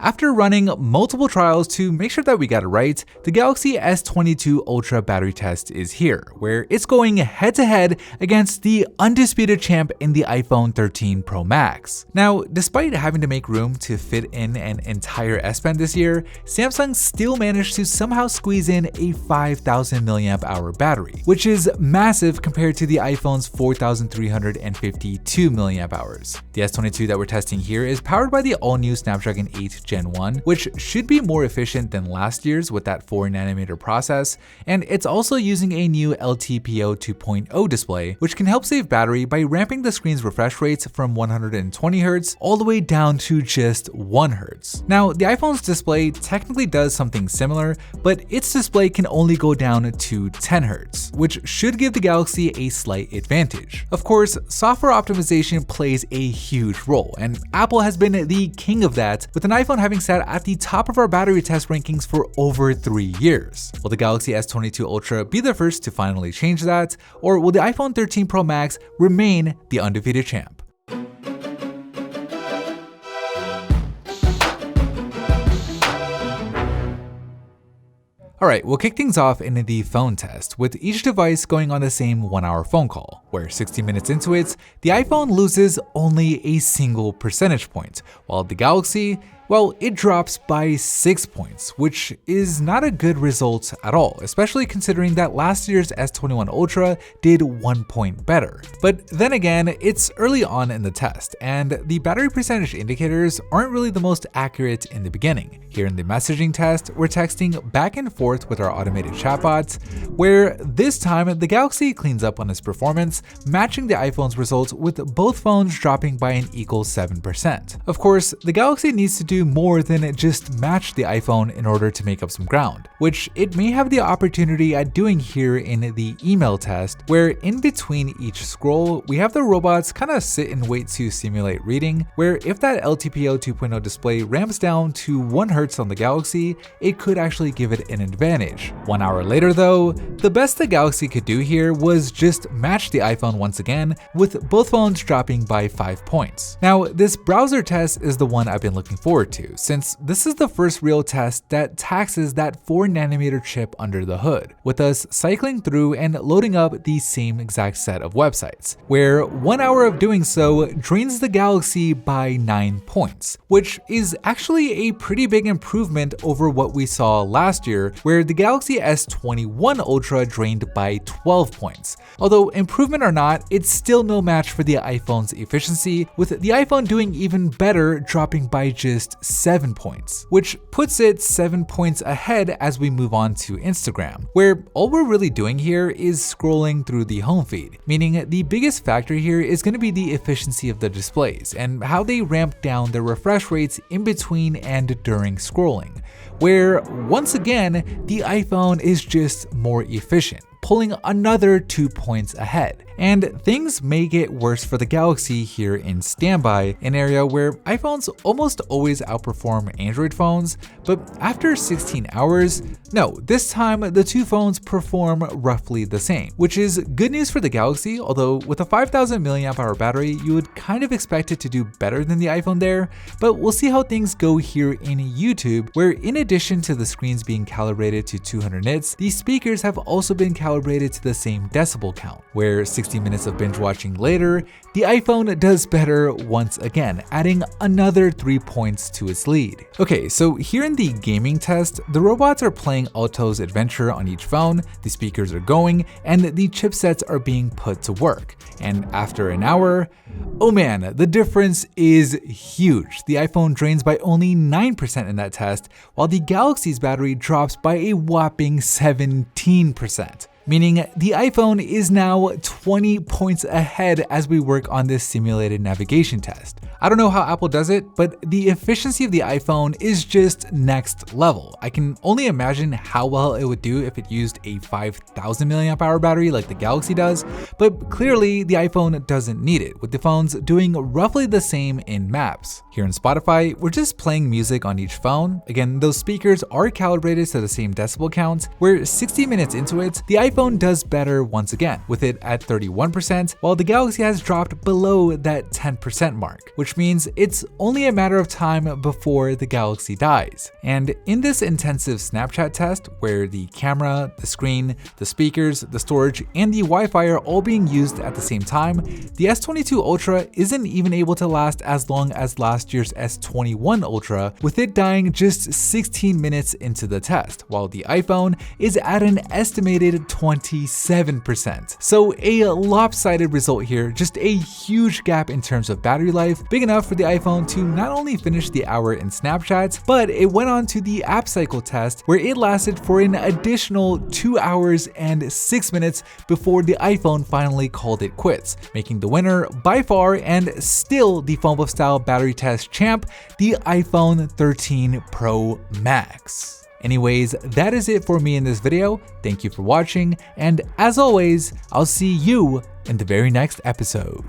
After running multiple trials to make sure that we got it right, the Galaxy S22 Ultra battery test is here, where it's going head-to-head against the undisputed champ in the iPhone 13 Pro Max. Now, despite having to make room to fit in an entire S Pen this year, Samsung still managed to somehow squeeze in a 5,000 mAh battery, which is massive compared to the iPhone's 4,352 mAh. The S22 that we're testing here is powered by the all-new Snapdragon 8 Gen 1, which should be more efficient than last year's with that 4nm process, and it's also using a new LTPO 2.0 display, which can help save battery by ramping the screen's refresh rates from 120Hz all the way down to just 1Hz. Now, the iPhone's display technically does something similar, but its display can only go down to 10Hz, which should give the Galaxy a slight advantage. Of course, software optimization plays a huge role, and Apple has been the king of that, with an iPhone having sat at the top of our battery test rankings for over 3 years. Will the Galaxy S22 Ultra be the first to finally change that, or will the iPhone 13 Pro Max remain the undefeated champ? Alright, we'll kick things off in the phone test, with each device going on the same 1-hour phone call, where 60 minutes into it, the iPhone loses only a single percentage point, while the Galaxy, well, it drops by 6 points, which is not a good result at all, especially considering that last year's S21 Ultra did 1 point better. But then again, it's early on in the test, and the battery percentage indicators aren't really the most accurate in the beginning. Here in the messaging test, we're texting back and forth with our automated chatbots, where this time the Galaxy cleans up on its performance, matching the iPhone's results with both phones dropping by an equal 7%. Of course, the Galaxy needs to do more than just match the iPhone in order to make up some ground, which it may have the opportunity at doing here in the email test, where in between each scroll, we have the robots kind of sit and wait to simulate reading, where if that LTPO 2.0 display ramps down to 1Hz on the Galaxy, it could actually give it an advantage. 1 hour later though, the best the Galaxy could do here was just match the iPhone once again, with both phones dropping by 5 points. Now, this browser test is the one I've been looking forward to, since this is the first real test that taxes that 4nm chip under the hood, with us cycling through and loading up the same exact set of websites, where 1 hour of doing so drains the Galaxy by 9 points, which is actually a pretty big improvement over what we saw last year, where the Galaxy S21 Ultra drained by 12 points. Although improvement or not, it's still no match for the iPhone's efficiency, with the iPhone doing even better, dropping by just 7 points, which puts it 7 points ahead as we move on to Instagram, where all we're really doing here is scrolling through the home feed, meaning the biggest factor here is going to be the efficiency of the displays and how they ramp down their refresh rates in between and during scrolling, where once again, the iPhone is just more efficient, pulling another 2 points ahead. And things may get worse for the Galaxy here in standby, an area where iPhones almost always outperform Android phones, but after 16 hours, no, this time the two phones perform roughly the same, which is good news for the Galaxy, although with a 5,000 mAh battery, you would kind of expect it to do better than the iPhone there, but we'll see how things go here in YouTube, where in addition to the screens being calibrated to 200 nits, the speakers have also been calibrated to the same decibel count, where 60 minutes of binge watching later, the iPhone does better once again, adding another 3 points to its lead. Okay, so here in the gaming test, the robots are playing Alto's Adventure on each phone, the speakers are going, and the chipsets are being put to work. And after an hour, oh man, the difference is huge. The iPhone drains by only 9% in that test, while the Galaxy's battery drops by a whopping 17%. Meaning the iPhone is now 20 points ahead as we work on this simulated navigation test. I don't know how Apple does it, but the efficiency of the iPhone is just next level. I can only imagine how well it would do if it used a 5,000 mAh battery like the Galaxy does, but clearly the iPhone doesn't need it, with the phones doing roughly the same in maps. Here in Spotify, we're just playing music on each phone. Again, those speakers are calibrated to the same decibel count, where 60 minutes into it, the iPhone iPhone does better once again, with it at 31%, while the Galaxy has dropped below that 10% mark, which means it's only a matter of time before the Galaxy dies. And in this intensive Snapchat test, where the camera, the screen, the speakers, the storage, and the Wi-Fi are all being used at the same time, the S22 Ultra isn't even able to last as long as last year's S21 Ultra, with it dying just 16 minutes into the test, while the iPhone is at an estimated 27%. So a lopsided result here, just a huge gap in terms of battery life, big enough for the iPhone to not only finish the hour in Snapchat, but it went on to the app cycle test where it lasted for an additional 2 hours and 6 minutes before the iPhone finally called it quits, making the winner by far and still the PhoneBuff style battery test champ, the iPhone 13 Pro Max. Anyways, that is it for me in this video. Thank you for watching, and as always, I'll see you in the very next episode.